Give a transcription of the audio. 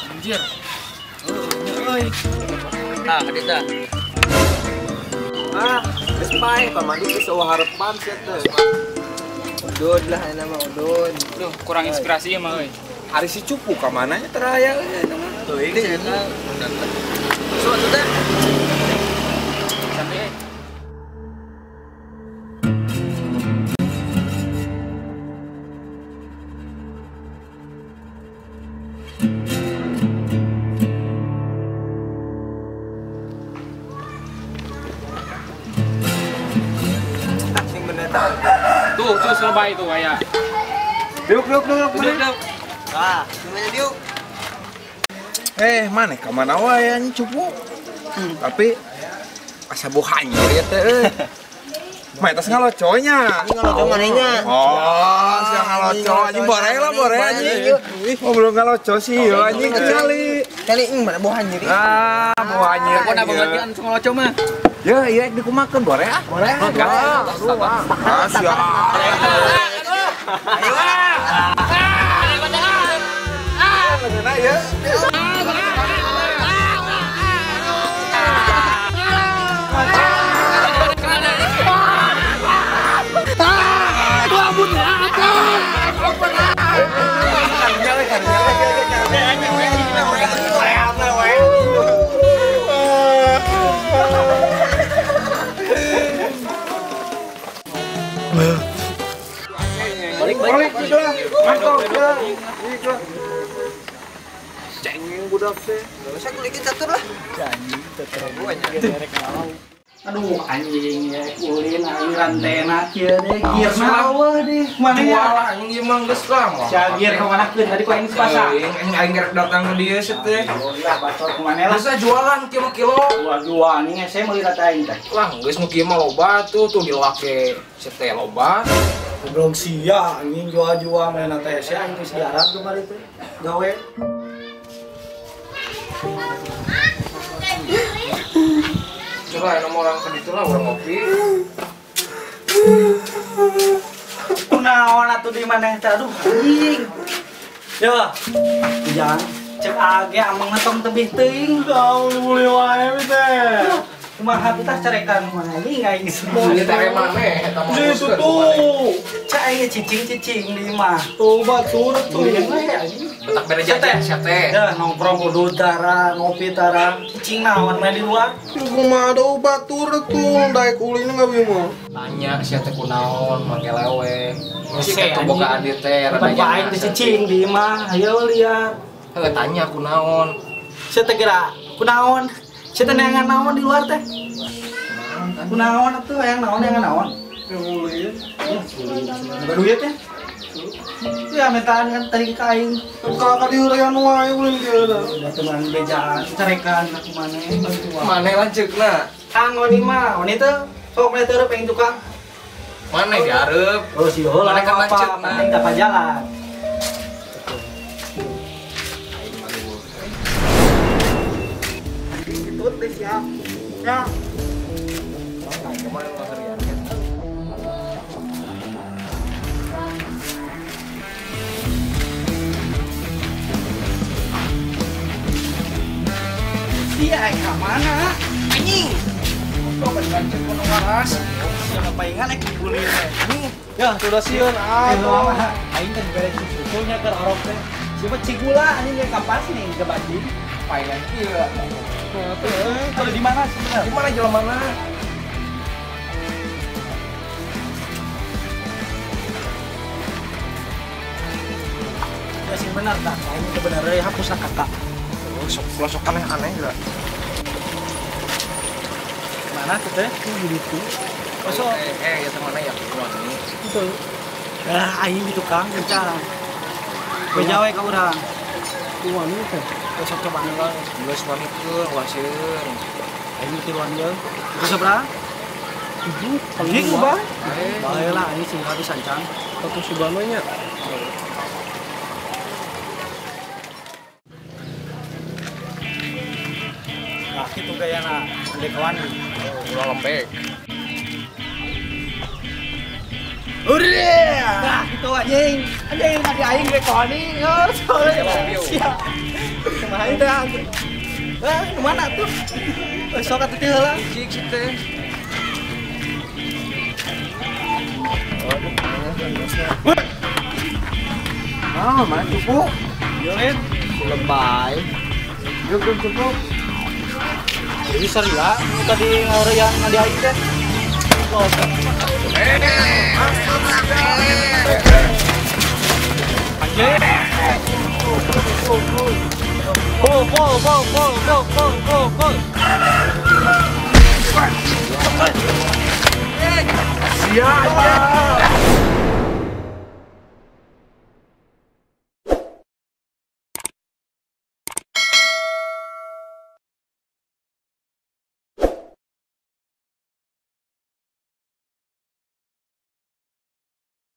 Anjir. Euy. Tah, hadir dah. Geus bae pamandi geus eueuh harepan sia teh. Udun lah nama udun. Duh, kurang inspirasi ya mah euy. Hari si cupu ka mana nya teraya eta mah. Teuing cenah. So atuh teh. Santai. Sing bener tah. Tuh selebay tuh aya. Duk. Duduk. Ah, gimana diuk? Mana ka mana wae anjing cupu. Tapi asa bohanya ya teh euy. Mah eta ngaloconya. Ini ngaloco manehnya. Oh, sia ngaloco anjing bore anjing. Oh, belum ngaloco sih yo anjing kali. Kali mana bohan jadi. Bohanya. Pokona banget kan ngaloco mah. Ya, iya dikumakeun bore ah. Boleh. Siap. Ayo. Beneran ya. Balik sudah. Mantap sudah. Cengeng budak teh. Saya kulikin catur lah. Aduh anjing ya ulin aing rantena kieu deh geurna eueuh deh mana ya Anjing ieu mah geus lama. Cagier ka manakeun tadi ku aing sepasang Aing gerek datang ke dia sih teh. ulah bacot kumane lah Bisa jualan kilo. dua nih saya meuli rata aing teh Wah, geus nu kieu mah loba tuh dilake teh loba. belum sia anjing jual-jual mainan teh saya anjing siaran kemarin teh gawe Coba nomor orang ke ditu lah urang ngopi. kunaon atuh di maneh teh aduh anjing yo jangan cek age amang ngetong tebih teuing kau boleh wae teh kumaha teh carekan mana ini aing semua Ieu teh maneh eta mah. itu tuh cek aing cicing di mah tuh batur tuh Tak bere jajan sia teh. dah nongkrong kudu tara ngopi tara cicing naon main di luar Kumaha ada batur tuh daek ulin enggak mah. Tanya sia teh kunaon make lewe. Mesti Oke, kan bogaan dieu teh rada bapak aing teh cicing di mah ayo lihat Heuh tanya kunaon. saya teh kira kunaon saya teh neangan naon di luar teh kunaon atuh yang naon Ulin. Enggak duit ya ya metaan kan tadi kain Ka diurean wae ulin kieu da. udah teman bejaan carekan aku mana bantuan Maneh lanceukna. kang oni mah oni teh sok mulai teureuk pengen tukang Maneh diareup. oh sih oh lah Mana kan apa lanceuk, penting apa jalan Itu teh siap. Ya. iya ka mana anjing Kok lanceuk kudu waras. yang paingan kulit anjing Ya, sudah sieun aduh aing kan beres susunya ke orok teh siapa cigula anjing ge kapas nih ke bajing Pailan kieu. kalau di mana sebenarnya Di mana jelemana? ya sih benar tak ini sebenarnya hapus kakak Sok aneh-aneh enggak? mana tuh teh gitu masuk Ya mana ya wangi. itu aing di tukang kencang bejawe ka urang tuan itu teh besok coba nenggal Geus pamikeun wasieun. aing tiluan jeung itu seberapa Ibu, Anjing ubah. Eh, Bae lah ini sih habis sancang. satu subananya. Nah, itu gayana ndek kawan. ulah lembek. Nah, gitu anjing. Anjing tadi aing rekoni. Siap. Kumaha teh anjing. Kemana tuh? Sok atuh teh heula. Cik sih teh. Mana cupu? Yorin, Lebay. Yuk cupu. jadi serius tadi ngarian ngadi aing teh. Siap aja.